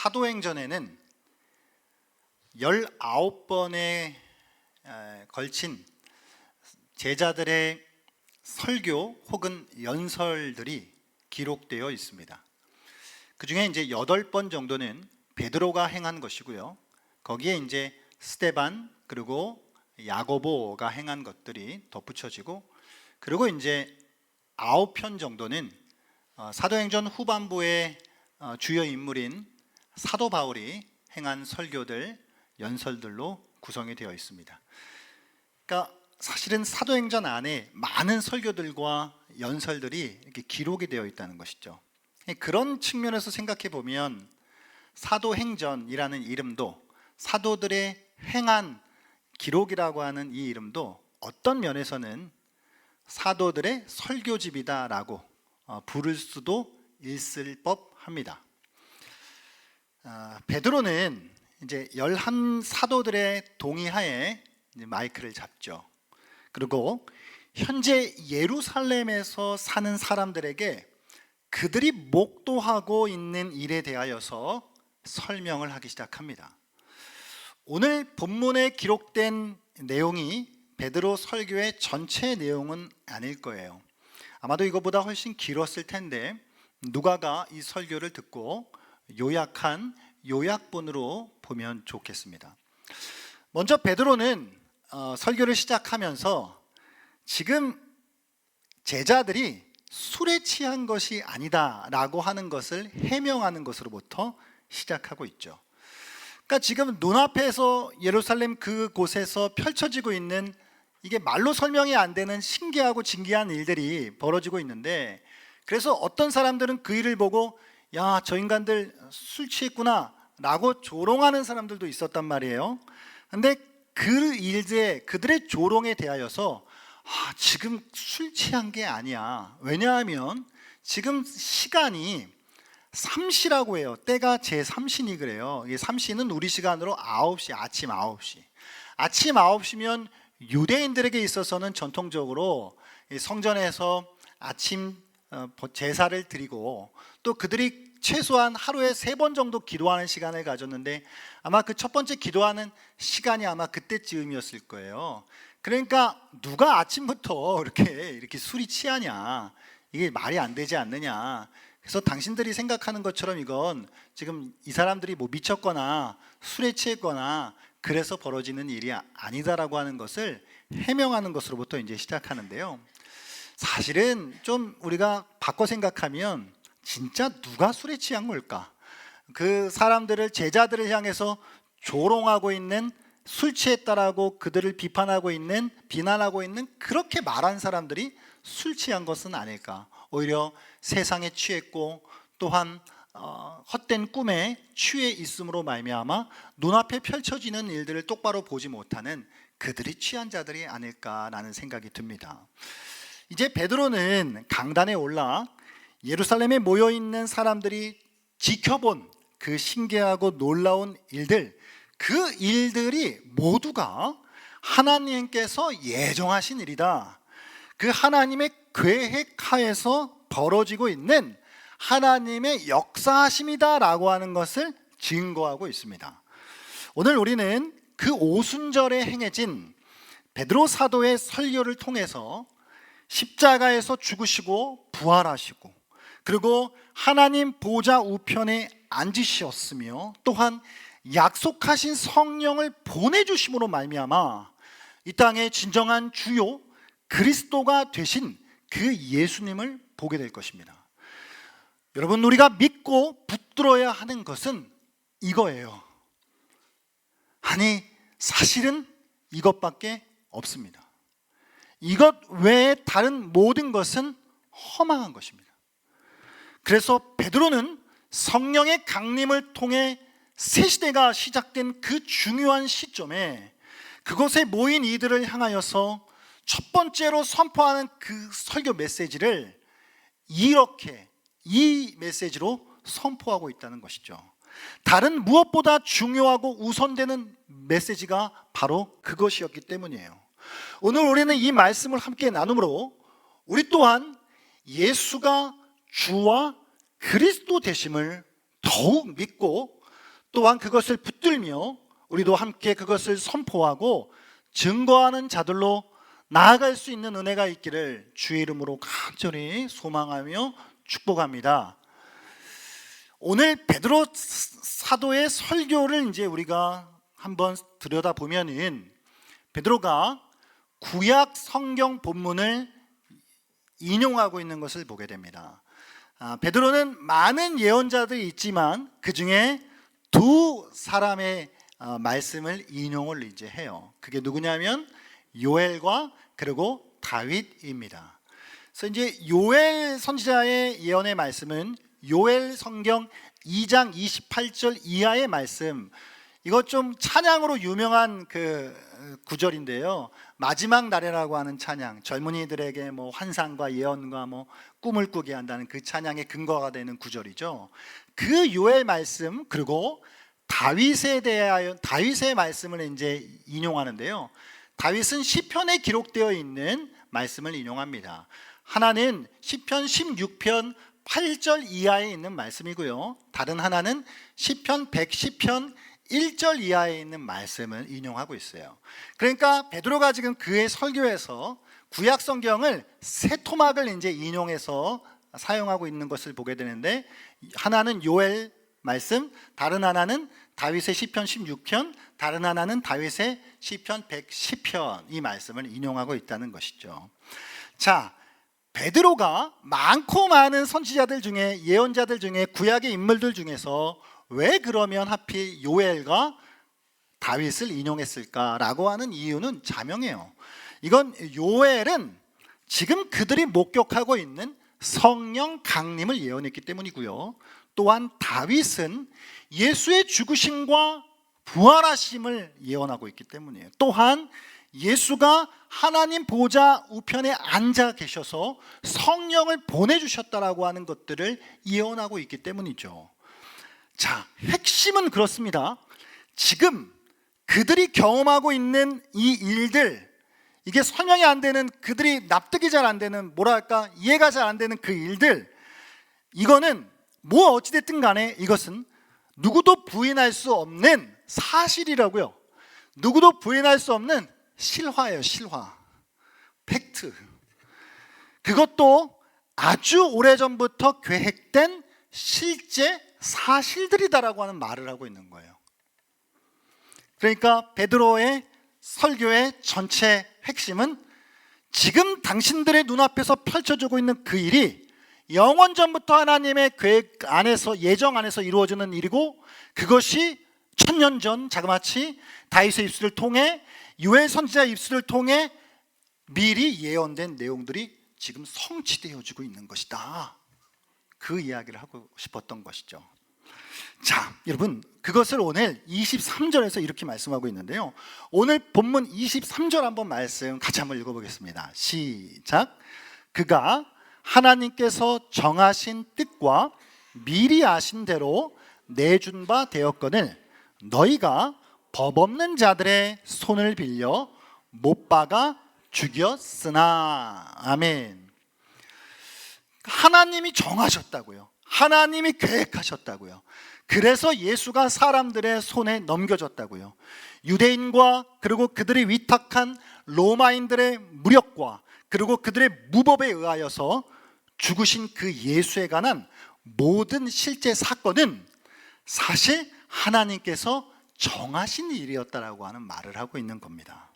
사도행전에는 19번에 걸친 제자들의 설교 혹은 연설들이 기록되어 있습니다. 그 중에 이제 8번 정도는 베드로가 행한 것이고요. 거기에 이제 스데반 그리고 야고보가 행한 것들이 덧붙여지고, 그리고 이제 9편 정도는 사도행전 후반부의 주요 인물인 사도 바울이 행한 설교들, 연설들로 구성이 되어 있습니다. 그러니까 사실은 사도행전 안에 많은 설교들과 연설들이 이렇게 기록이 되어 있다는 것이죠. 그런 측면에서 생각해 보면 사도행전이라는 이름도, 사도들의 행한 기록이라고 하는 이 이름도 어떤 면에서는 사도들의 설교집이다라고 부를 수도 있을 법합니다. 베드로는 이제 11 사도들의 동의하에 마이크를 잡죠. 그리고 현재 예루살렘에서 사는 사람들에게 그들이 목도하고 있는 일에 대하여서 설명을 하기 시작합니다. 오늘 본문에 기록된 내용이 베드로 설교의 전체 내용은 아닐 거예요. 아마도 이거보다 훨씬 길었을 텐데 누가가 이 설교를 듣고 요약한 요약본으로 보면 좋겠습니다. 먼저 베드로는 설교를 시작하면서 지금 제자들이 술에 취한 것이 아니다 라고 하는 것을 해명하는 것으로부터 시작하고 있죠. 그러니까 지금 눈앞에서 예루살렘 그곳에서 펼쳐지고 있는, 이게 말로 설명이 안 되는 신기하고 진기한 일들이 벌어지고 있는데, 그래서 어떤 사람들은 그 일을 보고 야, 저 인간들 술 취했구나 라고 조롱하는 사람들도 있었단 말이에요. 근데 그 일에, 그들의 조롱에 대하여서 지금 술 취한 게 아니야. 왜냐하면 지금 시간이 삼시라고 해요. 때가 제3시니 그래요. 이 3시는 우리 시간으로 9시, 아침 9시. 아침 9시면 유대인들에게 있어서는 전통적으로 성전에서 아침 제사를 드리고, 또 그들이 최소한 하루에 3번 정도 기도하는 시간을 가졌는데 아마 그 첫 번째 기도하는 시간이 아마 그때쯤이었을 거예요. 그러니까 누가 아침부터 이렇게 술이 취하냐, 이게 말이 안 되지 않느냐. 그래서 당신들이 생각하는 것처럼 이건 지금 이 사람들이 뭐 미쳤거나 술에 취했거나 그래서 벌어지는 일이 아니다라고 하는 것을 해명하는 것으로부터 이제 시작하는데요. 사실은 좀 우리가 바꿔 생각하면 진짜 누가 술에 취한 걸까? 그 사람들을, 제자들을 향해서 조롱하고 있는, 술 취했다라고 그들을 비난하고 있는 그렇게 말한 사람들이 술 취한 것은 아닐까? 오히려 세상에 취했고 또한 헛된 꿈에 취해 있음으로 말미암아 눈앞에 펼쳐지는 일들을 똑바로 보지 못하는 그들이 취한 자들이 아닐까라는 생각이 듭니다. 이제 베드로는 강단에 올라 예루살렘에 모여있는 사람들이 지켜본 그 신기하고 놀라운 일들, 그 일들이 모두가 하나님께서 예정하신 일이다. 그 하나님의 계획하에서 벌어지고 있는 하나님의 역사하심이다 라고 하는 것을 증거하고 있습니다. 오늘 우리는 그 오순절에 행해진 베드로 사도의 설교를 통해서 십자가에서 죽으시고 부활하시고, 그리고 하나님 보좌 우편에 앉으셨으며 또한 약속하신 성령을 보내주심으로 말미암아 이 땅의 진정한 주요 그리스도가 되신 그 예수님을 보게 될 것입니다. 여러분, 우리가 믿고 붙들어야 하는 것은 이거예요. 아니, 사실은 이것밖에 없습니다. 이것 외에 다른 모든 것은 허망한 것입니다. 그래서 베드로는 성령의 강림을 통해 새 시대가 시작된 그 중요한 시점에 그곳에 모인 이들을 향하여서 첫 번째로 선포하는 그 설교 메시지를 이렇게, 이 메시지로 선포하고 있다는 것이죠. 다른 무엇보다 중요하고 우선되는 메시지가 바로 그것이었기 때문이에요. 오늘 우리는 이 말씀을 함께 나눔으로 우리 또한 예수가 주와 그리스도 되심을 더욱 믿고 또한 그것을 붙들며 우리도 함께 그것을 선포하고 증거하는 자들로 나아갈 수 있는 은혜가 있기를 주의 이름으로 간절히 소망하며 축복합니다. 오늘 베드로 사도의 설교를 이제 우리가 한번 들여다보면은 베드로가 구약 성경 본문을 인용하고 있는 것을 보게 됩니다. 베드로는 많은 예언자들이 있지만 그 중에 두 사람의 말씀을 인용을 이제 해요. 그게 누구냐면 요엘과 그리고 다윗입니다. 그래서 이제 요엘 선지자의 예언의 말씀은 요엘 성경 2장 28절 이하의 말씀, 이거 좀 찬양으로 유명한 그 구절인데요. 마지막 날이라고 하는 찬양, 젊은이들에게 뭐 환상과 예언과 뭐 꿈을 꾸게 한다는 그 찬양의 근거가 되는 구절이죠. 그 요엘 말씀, 그리고 다윗에 대하여 다윗의 말씀을 이제 인용하는데요. 다윗은 시편에 기록되어 있는 말씀을 인용합니다. 하나는 시편 16편 8절 이하에 있는 말씀이고요. 다른 하나는 시편 110편 1절 이하에 있는 말씀을 인용하고 있어요. 그러니까 베드로가 지금 그의 설교에서 구약 성경을 세 토막을 이제 인용해서 사용하고 있는 것을 보게 되는데, 하나는 요엘 말씀, 다른 하나는 다윗의 시편 16편, 다른 하나는 다윗의 시편 110편, 이 말씀을 인용하고 있다는 것이죠. 자, 베드로가 많고 많은 선지자들 중에, 예언자들 중에, 구약의 인물들 중에서 왜 그러면 하필 요엘과 다윗을 인용했을까라고 하는 이유는 자명해요. 이건 요엘은 지금 그들이 목격하고 있는 성령 강림을 예언했기 때문이고요. 또한 다윗은 예수의 죽으심과 부활하심을 예언하고 있기 때문이에요. 또한 예수가 하나님 보좌 우편에 앉아 계셔서 성령을 보내주셨다라고 하는 것들을 예언하고 있기 때문이죠. 자, 핵심은 그렇습니다. 지금 그들이 경험하고 있는 이 일들, 이게 설명이 안 되는, 그들이 납득이 잘 안 되는, 뭐랄까 이해가 잘 안 되는 그 일들, 이거는 뭐 어찌됐든 간에 이것은 누구도 부인할 수 없는 사실이라고요. 누구도 부인할 수 없는 실화예요. 실화, 팩트. 그것도 아주 오래전부터 계획된 실제 사실들이다라고 하는 말을 하고 있는 거예요. 그러니까 베드로의 설교의 전체 핵심은 지금 당신들의 눈앞에서 펼쳐지고 있는 그 일이 영원전부터 하나님의 계획 안에서, 예정 안에서 이루어지는 일이고, 그것이 천년 전 자그마치 다윗의 입술을 통해, 요엘 선지자의 입술을 통해 미리 예언된 내용들이 지금 성취되어지고 있는 것이다. 그 이야기를 하고 싶었던 것이죠. 자, 여러분, 그것을 오늘 23절에서 이렇게 말씀하고 있는데요. 오늘 본문 23절 한번 말씀 같이 한번 읽어보겠습니다. 시작. 그가 하나님께서 정하신 뜻과 미리 아신 대로 내준 바 되었거늘 너희가 법 없는 자들의 손을 빌려 못 박아 죽였으나. 아멘. 하나님이 정하셨다고요. 하나님이 계획하셨다고요. 그래서 예수가 사람들의 손에 넘겨졌다고요. 유대인과 그리고 그들이 위탁한 로마인들의 무력과 그리고 그들의 무법에 의하여서 죽으신 그 예수에 관한 모든 실제 사건은 사실 하나님께서 정하신 일이었다라고 하는 말을 하고 있는 겁니다.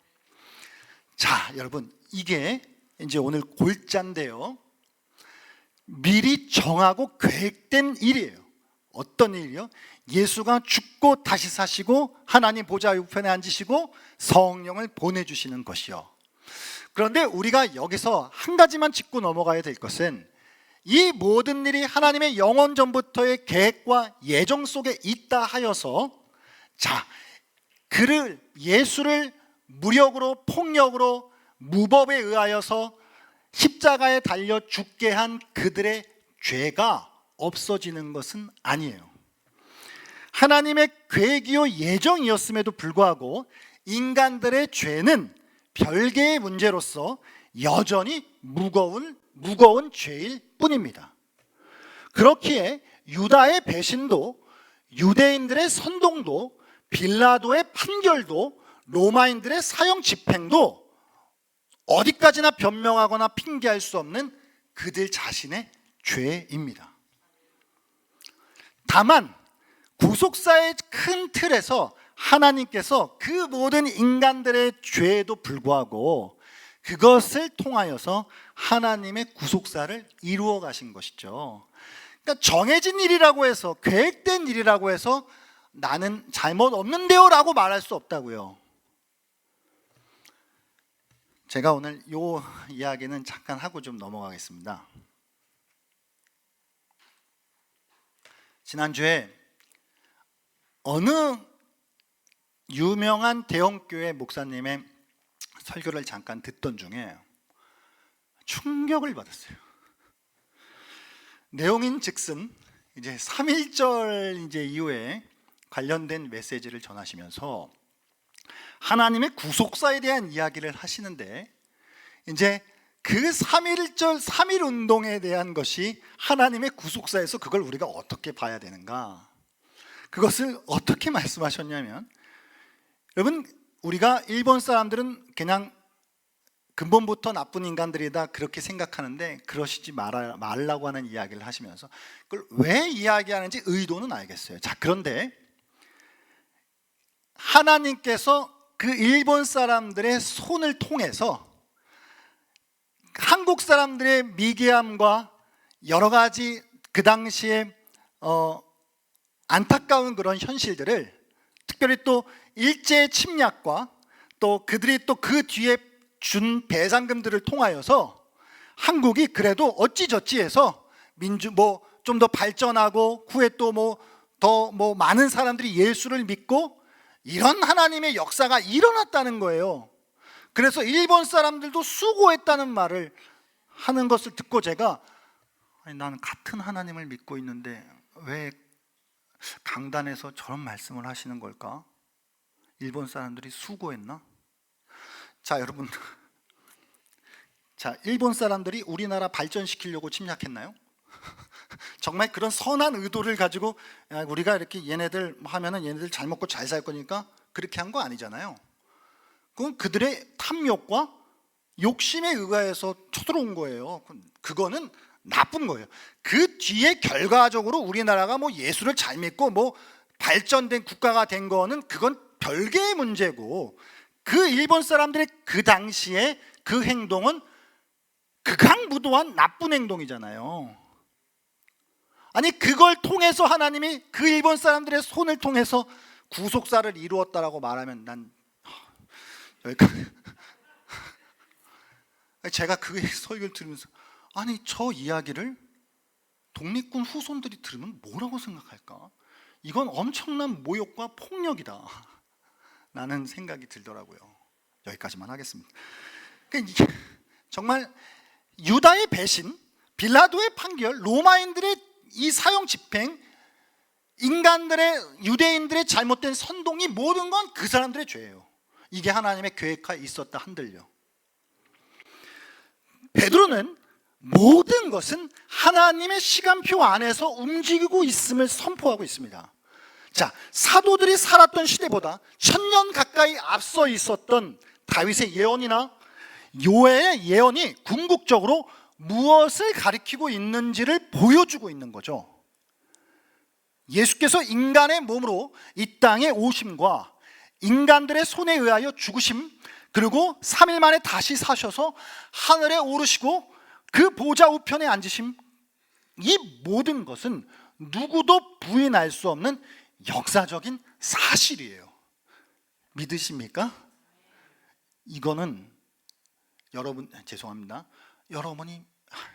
자, 여러분, 이게 이제 오늘 골자인데요. 미리 정하고 계획된 일이에요. 어떤 일이요? 예수가 죽고 다시 사시고 하나님 보좌 우편에 앉으시고 성령을 보내주시는 것이요. 그런데 우리가 여기서 한 가지만 짚고 넘어가야 될 것은, 이 모든 일이 하나님의 영원 전부터의 계획과 예정 속에 있다 하여서, 자, 그를, 예수를 무력으로, 폭력으로, 무법에 의하여서 십자가에 달려 죽게 한 그들의 죄가 없어지는 것은 아니에요. 하나님의 계획이요 예정이었음에도 불구하고 인간들의 죄는 별개의 문제로서 여전히 무거운 죄일 뿐입니다. 그렇기에 유다의 배신도 유대인들의 선동도, 빌라도의 판결도, 로마인들의 사형 집행도 어디까지나 변명하거나 핑계할 수 없는 그들 자신의 죄입니다. 다만 구속사의 큰 틀에서 하나님께서 그 모든 인간들의 죄에도 불구하고 그것을 통하여서 하나님의 구속사를 이루어 가신 것이죠. 그러니까 정해진 일이라고 해서, 계획된 일이라고 해서 나는 잘못 없는데요 라고 말할 수 없다고요. 제가 오늘 이 이야기는 잠깐 하고 좀 넘어가겠습니다. 지난주에 어느 유명한 대형교회 목사님의 설교를 잠깐 듣던 중에 충격을 받았어요. 내용인 즉슨 이제 3.1절 이후에 관련된 메시지를 전하시면서 하나님의 구속사에 대한 이야기를 하시는데, 이제 그 3.1절 3.1 운동에 대한 것이 하나님의 구속사에서 그걸 우리가 어떻게 봐야 되는가, 그것을 어떻게 말씀하셨냐면, 여러분, 우리가 일본 사람들은 그냥 근본부터 나쁜 인간들이다 그렇게 생각하는데 그러시지 말라고 하는 이야기를 하시면서 그걸 왜 이야기하는지 의도는 알겠어요. 자, 그런데 하나님께서 그 일본 사람들의 손을 통해서 한국 사람들의 미개함과 여러 가지 그 당시에 안타까운 그런 현실들을, 특별히 또 일제 침략과 또 그들이 또 그 뒤에 준 배상금들을 통하여서 한국이 그래도 어찌저찌해서 좀 더 발전하고 후에 또 더 많은 사람들이 예수를 믿고 이런 하나님의 역사가 일어났다는 거예요. 그래서 일본 사람들도 수고했다는 말을 하는 것을 듣고 제가, 아니, 나는 같은 하나님을 믿고 있는데 왜 강단에서 저런 말씀을 하시는 걸까? 일본 사람들이 수고했나? 자, 여러분, 자, 일본 사람들이 우리나라 발전시키려고 침략했나요? 정말 그런 선한 의도를 가지고 우리가 이렇게 얘네들 하면은 얘네들 잘 먹고 잘 살 거니까 그렇게 한 거 아니잖아요. 그건 그들의 탐욕과 욕심에 의해서 쳐들어온 거예요. 그거는 나쁜 거예요. 그 뒤에 결과적으로 우리나라가 예수를 잘 믿고 발전된 국가가 된 거는 그건 별개의 문제고, 그 일본 사람들의 그 당시에 그 행동은 극악무도한 나쁜 행동이잖아요. 아니, 그걸 통해서 하나님이 그 일본 사람들의 손을 통해서 구속사를 이루었다라고 말하면 난 여기까지. 제가 그 설교를 들으면서, 아니, 저 이야기를 독립군 후손들이 들으면 뭐라고 생각할까? 이건 엄청난 모욕과 폭력이다 라는 생각이 들더라고요. 여기까지만 하겠습니다. 정말 유다의 배신, 빌라도의 판결, 로마인들의 이 사형 집행, 인간들의, 유대인들의 잘못된 선동이 모든 건 그 사람들의 죄예요. 이게 하나님의 계획하에 있었다 한들요. 베드로는 모든 것은 하나님의 시간표 안에서 움직이고 있음을 선포하고 있습니다. 자, 사도들이 살았던 시대보다 1000년 가까이 앞서 있었던 다윗의 예언이나 요엘의 예언이 궁극적으로 무엇을 가리키고 있는지를 보여주고 있는 거죠. 예수께서 인간의 몸으로 이 땅에 오심과 인간들의 손에 의하여 죽으심, 그리고 3일 만에 다시 사셔서 하늘에 오르시고 그 보좌 우편에 앉으심, 이 모든 것은 누구도 부인할 수 없는 역사적인 사실이에요. 믿으십니까? 이거는 여러분, 죄송합니다, 여러분이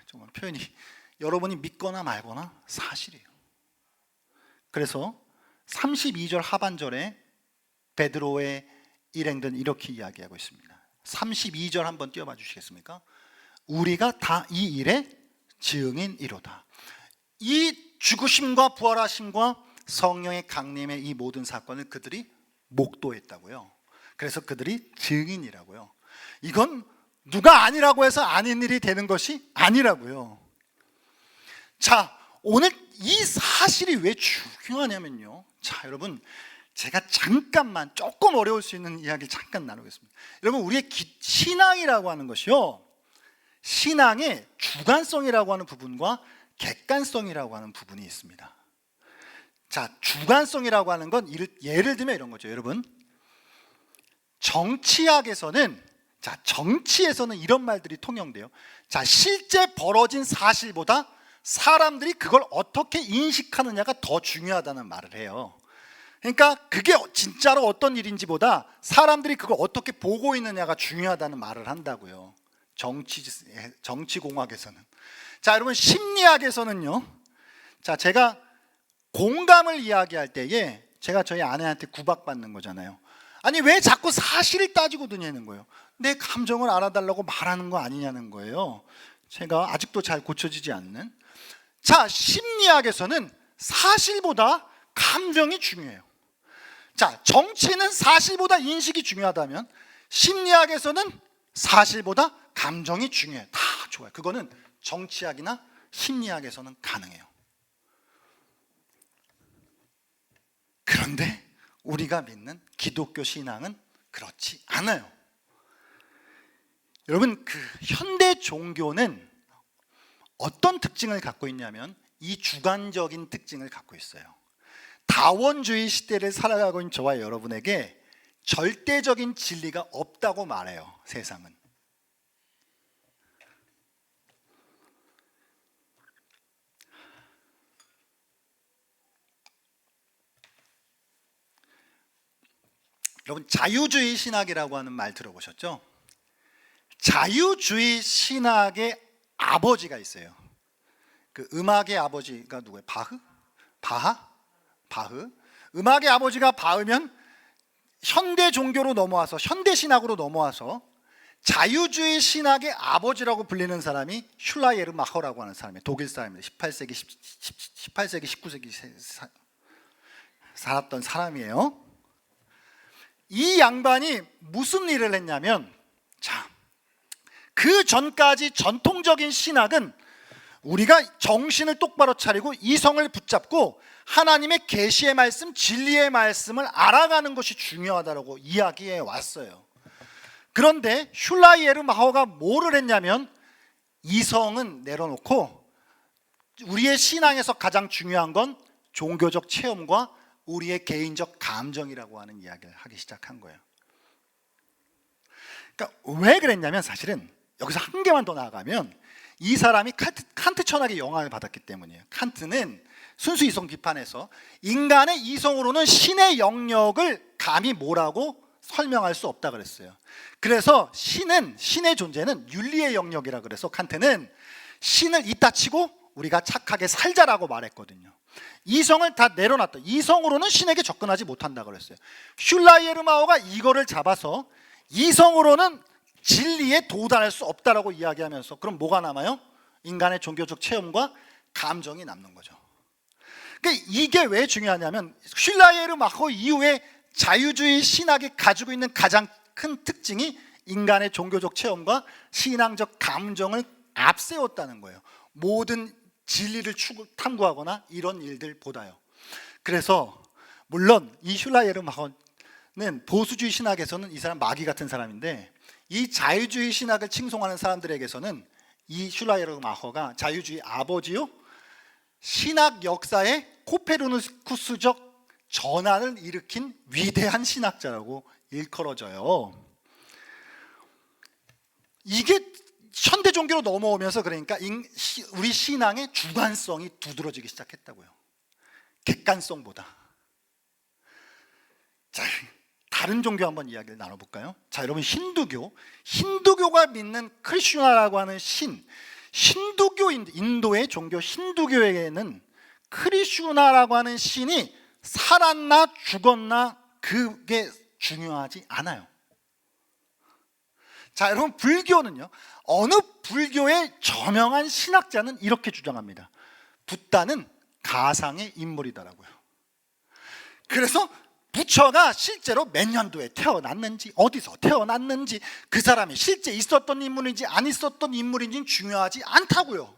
정말 표현이, 여러분이 믿거나 말거나 사실이에요. 그래서 32절 하반절에 베드로의 일행들은 이렇게 이야기하고 있습니다. 32절 한번 띄워봐 주시겠습니까? 우리가 다 이 일의 증인이로다. 이 죽으심과 부활하심과 성령의 강림의 이 모든 사건을 그들이 목도했다고요. 그래서 그들이 증인이라고요. 이건 누가 아니라고 해서 아닌 일이 되는 것이 아니라고요. 자, 오늘 이 사실이 왜 중요하냐면요, 자 여러분, 제가 잠깐만 조금 어려울 수 있는 이야기를 잠깐 나누겠습니다. 여러분, 우리의 신앙이라고 하는 것이요, 신앙의 주관성이라고 하는 부분과 객관성이라고 하는 부분이 있습니다. 자, 주관성이라고 하는 건 예를 들면 이런 거죠. 여러분, 정치학에서는, 자, 정치에서는 이런 말들이 통용돼요. 자, 실제 벌어진 사실보다 사람들이 그걸 어떻게 인식하느냐가 더 중요하다는 말을 해요. 그러니까 그게 진짜로 어떤 일인지보다 사람들이 그걸 어떻게 보고 있느냐가 중요하다는 말을 한다고요. 정치공학에서는. 자, 여러분, 심리학에서는요, 자, 제가 공감을 이야기할 때에 제가 저희 아내한테 구박받는 거잖아요. 아니, 왜 자꾸 사실을 따지고 드냐는 거예요. 내 감정을 알아달라고 말하는 거 아니냐는 거예요. 제가 아직도 잘 고쳐지지 않는. 자, 심리학에서는 사실보다 감정이 중요해요. 자, 정치는 사실보다 인식이 중요하다면 심리학에서는 사실보다 감정이 중요해요. 다 좋아요. 그거는 정치학이나 심리학에서는 가능해요. 그런데 우리가 믿는 기독교 신앙은 그렇지 않아요. 여러분, 그 현대 종교는 어떤 특징을 갖고 있냐면 이 주관적인 특징을 갖고 있어요. 다원주의 시대를 살아가고 있는 저와 여러분에게 절대적인 진리가 없다고 말해요, 세상은. 여러분, 자유주의 신학이라고 하는 말 들어보셨죠? 자유주의 신학의 아버지가 있어요. 그 음악의 아버지가 누구예요? 바흐? 음악의 아버지가 바흐면 현대 종교로 넘어와서, 현대 신학으로 넘어와서 자유주의 신학의 아버지라고 불리는 사람이 슐라예르마허라고 하는 사람이에요. 독일 사람입니다. 18세기, 19세기 살았던 사람이에요. 이 양반이 무슨 일을 했냐면, 자, 그 전까지 전통적인 신학은 우리가 정신을 똑바로 차리고 이성을 붙잡고 하나님의 계시의 말씀, 진리의 말씀을 알아가는 것이 중요하다고 이야기해 왔어요. 그런데 슐라이에르마허가 뭐를 했냐면, 이성은 내려놓고 우리의 신앙에서 가장 중요한 건 종교적 체험과 우리의 개인적 감정이라고 하는 이야기를 하기 시작한 거예요. 그러니까 왜 그랬냐면, 사실은 여기서 한 개만 더 나아가면 이 사람이 칸트 철학의 영향을 받았기 때문이에요. 칸트는 순수 이성 비판에서 인간의 이성으로는 신의 영역을 감히 뭐라고 설명할 수 없다 그랬어요. 그래서 신의 존재는 윤리의 영역이라 그래서 칸트는 신을 이따 치고 우리가 착하게 살자라고 말했거든요. 이성을 다 내려놨다. 이성으로는 신에게 접근하지 못한다 그랬어요. 슐라이에르마허가 이거를 잡아서 이성으로는 진리에 도달할 수 없다라고 이야기하면서, 그럼 뭐가 남아요? 인간의 종교적 체험과 감정이 남는 거죠. 그러니까 이게 왜 중요하냐면, 슐라이에르마허 이후에 자유주의 신학이 가지고 있는 가장 큰 특징이 인간의 종교적 체험과 신앙적 감정을 앞세웠다는 거예요. 모든 진리를 탐구하거나 이런 일들보다요. 그래서 물론 이 슐라이에르마허는 보수주의 신학에서는 이 사람 마귀 같은 사람인데, 이 자유주의 신학을 칭송하는 사람들에게서는 이 슐라이에르마허가 자유주의 아버지요, 신학 역사의 코페르니쿠스적 전환을 일으킨 위대한 신학자라고 일컬어져요. 이게 현대 종교로 넘어오면서, 그러니까 우리 신앙의 주관성이 두드러지기 시작했다고요. 객관성보다. 자, 다른 종교 한번 이야기를 나눠볼까요? 자, 여러분, 힌두교가 믿는 크리슈나라고 하는 인도의 종교 힌두교에게는 크리슈나라고 하는 신이 살았나 죽었나 그게 중요하지 않아요. 자, 여러분, 불교는요, 어느 불교의 저명한 신학자는 이렇게 주장합니다. 붓다는 가상의 인물이다라고요. 그래서 부처가 실제로 몇 년도에 태어났는지, 어디서 태어났는지, 그 사람이 실제 있었던 인물인지 안 있었던 인물인지는 중요하지 않다고요.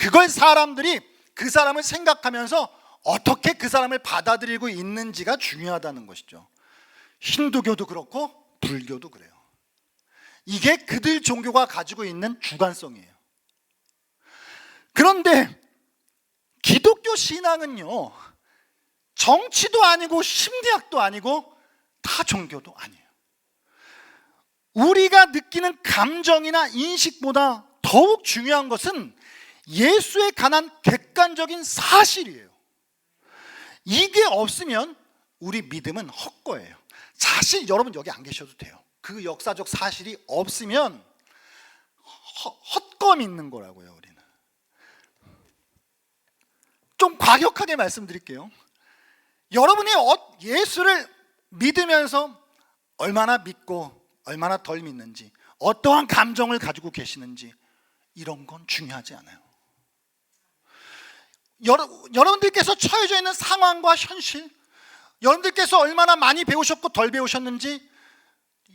그걸 사람들이 그 사람을 생각하면서 어떻게 그 사람을 받아들이고 있는지가 중요하다는 것이죠. 힌두교도 그렇고 불교도 그래요. 이게 그들 종교가 가지고 있는 주관성이에요. 그런데 기독교 신앙은요, 정치도 아니고 심리학도 아니고 타 종교도 아니에요. 우리가 느끼는 감정이나 인식보다 더욱 중요한 것은 예수에 관한 객관적인 사실이에요. 이게 없으면 우리 믿음은 헛거예요. 사실 여러분 여기 안 계셔도 돼요. 그 역사적 사실이 없으면 헛거 믿는 거라고요. 우리는 좀 과격하게 말씀드릴게요. 여러분이 예수를 믿으면서 얼마나 믿고 얼마나 덜 믿는지, 어떠한 감정을 가지고 계시는지, 이런 건 중요하지 않아요. 여러분들께서 처해져 있는 상황과 현실, 여러분들께서 얼마나 많이 배우셨고 덜 배우셨는지,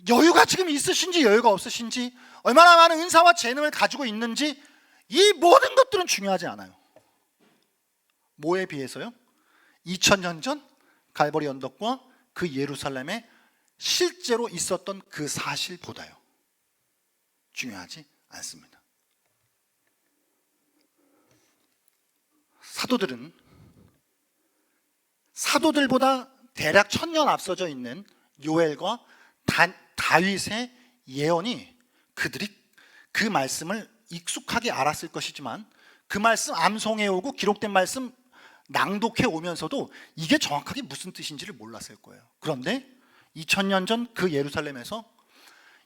여유가 지금 있으신지 여유가 없으신지, 얼마나 많은 은사와 재능을 가지고 있는지, 이 모든 것들은 중요하지 않아요. 뭐에 비해서요? 2000년 전 갈보리 언덕과 그 예루살렘에 실제로 있었던 그 사실보다요, 중요하지 않습니다. 사도들은 사도들보다 대략 1000년 앞서져 있는 요엘과 다윗의 예언이, 그들이 그 말씀을 익숙하게 알았을 것이지만 그 말씀 암송해오고 기록된 말씀 낭독해 오면서도 이게 정확하게 무슨 뜻인지를 몰랐을 거예요. 그런데 2000년 전 그 예루살렘에서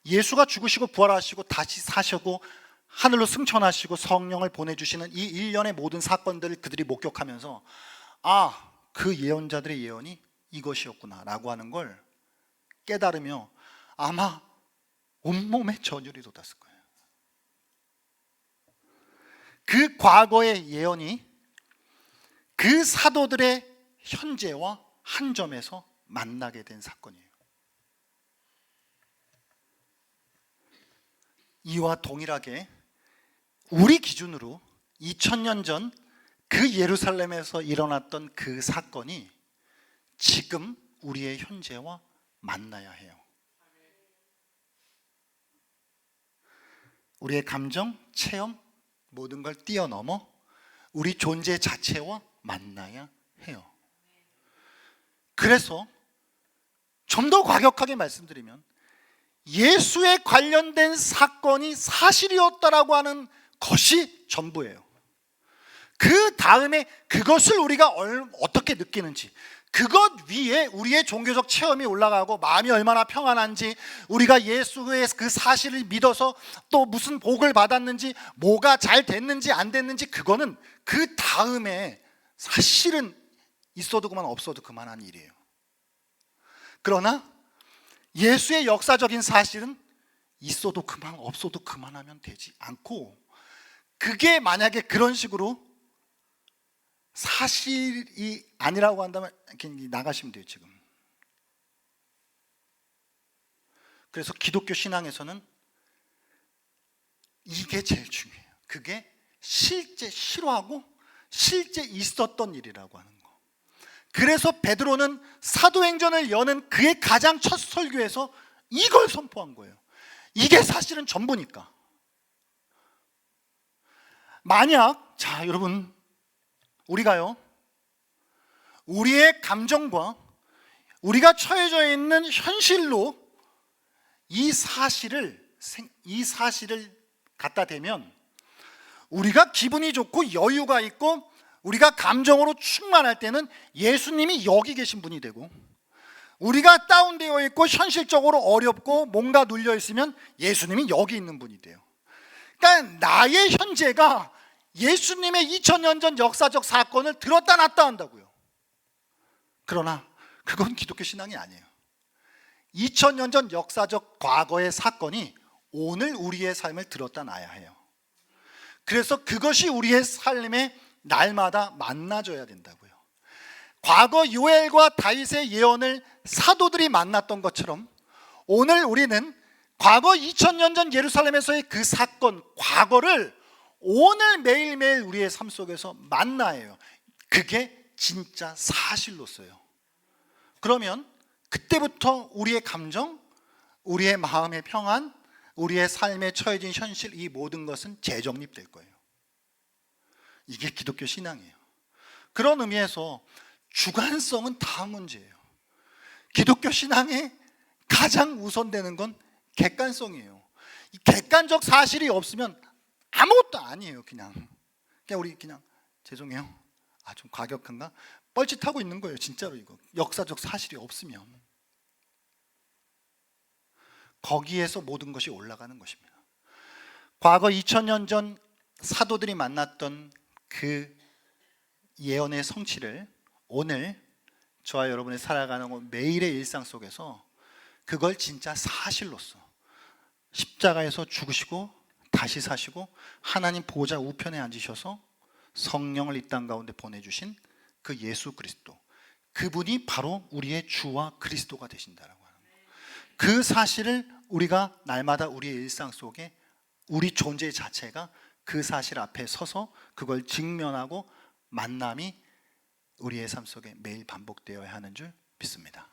예수가 죽으시고 부활하시고 다시 사시고 하늘로 승천하시고 성령을 보내주시는 이 일련의 모든 사건들을 그들이 목격하면서, 아, 그 예언자들의 예언이 이것이었구나 라고 하는 걸 깨달으며 아마 온몸에 전율이 돋았을 거예요. 그 과거의 예언이 그 사도들의 현재와 한 점에서 만나게 된 사건이에요. 이와 동일하게 우리 기준으로 2000년 전 그 예루살렘에서 일어났던 그 사건이 지금 우리의 현재와 만나야 해요. 우리의 감정, 체험, 모든 걸 뛰어넘어 우리 존재 자체와 만나야 해요. 그래서 좀 더 과격하게 말씀드리면, 예수에 관련된 사건이 사실이었다라고 하는 것이 전부예요. 그 다음에 그것을 우리가 어떻게 느끼는지, 그것 위에 우리의 종교적 체험이 올라가고 마음이 얼마나 평안한지, 우리가 예수의 그 사실을 믿어서 또 무슨 복을 받았는지, 뭐가 잘 됐는지 안 됐는지, 그거는 그 다음에 사실은 있어도 그만 없어도 그만한 일이에요. 그러나 예수의 역사적인 사실은 있어도 그만 없어도 그만하면 되지 않고, 그게 만약에 그런 식으로 사실이 아니라고 한다면 나가시면 돼요 지금. 그래서 기독교 신앙에서는 이게 제일 중요해요. 그게 실제 실화고 실제 있었던 일이라고 하는 거. 그래서 베드로는 사도행전을 여는 그의 가장 첫 설교에서 이걸 선포한 거예요. 이게 사실은 전부니까. 만약, 자 여러분, 우리가요, 우리의 감정과 우리가 처해져 있는 현실로 이 사실을 갖다 대면, 우리가 기분이 좋고 여유가 있고 우리가 감정으로 충만할 때는 예수님이 여기 계신 분이 되고, 우리가 다운되어 있고 현실적으로 어렵고 뭔가 눌려 있으면 예수님이 여기 있는 분이 돼요. 그러니까 나의 현재가 예수님의 2000년 전 역사적 사건을 들었다 놨다 한다고요. 그러나 그건 기독교 신앙이 아니에요. 2000년 전 역사적 과거의 사건이 오늘 우리의 삶을 들었다 놔야 해요. 그래서 그것이 우리의 삶에 날마다 만나줘야 된다고요. 과거 요엘과 다윗의 예언을 사도들이 만났던 것처럼 오늘 우리는 과거 2000년 전 예루살렘에서의 그 사건, 과거를 오늘 매일매일 우리의 삶 속에서 만나예요. 그게 진짜 사실로서요. 그러면 그때부터 우리의 감정, 우리의 마음의 평안, 우리의 삶에 처해진 현실, 이 모든 것은 재정립될 거예요. 이게 기독교 신앙이에요. 그런 의미에서 주관성은 다음 문제예요. 기독교 신앙에 가장 우선되는 건 객관성이에요. 이 객관적 사실이 없으면 아무것도 아니에요. 그냥 우리 그냥 죄송해요. 좀 과격한가? 뻘짓하고 있는 거예요. 진짜로 이거 역사적 사실이 없으면 거기에서 모든 것이 올라가는 것입니다. 과거 2000년 전 사도들이 만났던 그 예언의 성취를 오늘 저와 여러분이 살아가는 매일의 일상 속에서 그걸 진짜 사실로서 십자가에서 죽으시고 다시 사시고 하나님 보좌 우편에 앉으셔서 성령을 이 땅 가운데 보내주신 그 예수 그리스도, 그분이 바로 우리의 주와 그리스도가 되신다라고 하는 거예요. 그 사실을 우리가 날마다 우리의 일상 속에 우리 존재 자체가 그 사실 앞에 서서 그걸 직면하고 만남이 우리의 삶 속에 매일 반복되어야 하는 줄 믿습니다.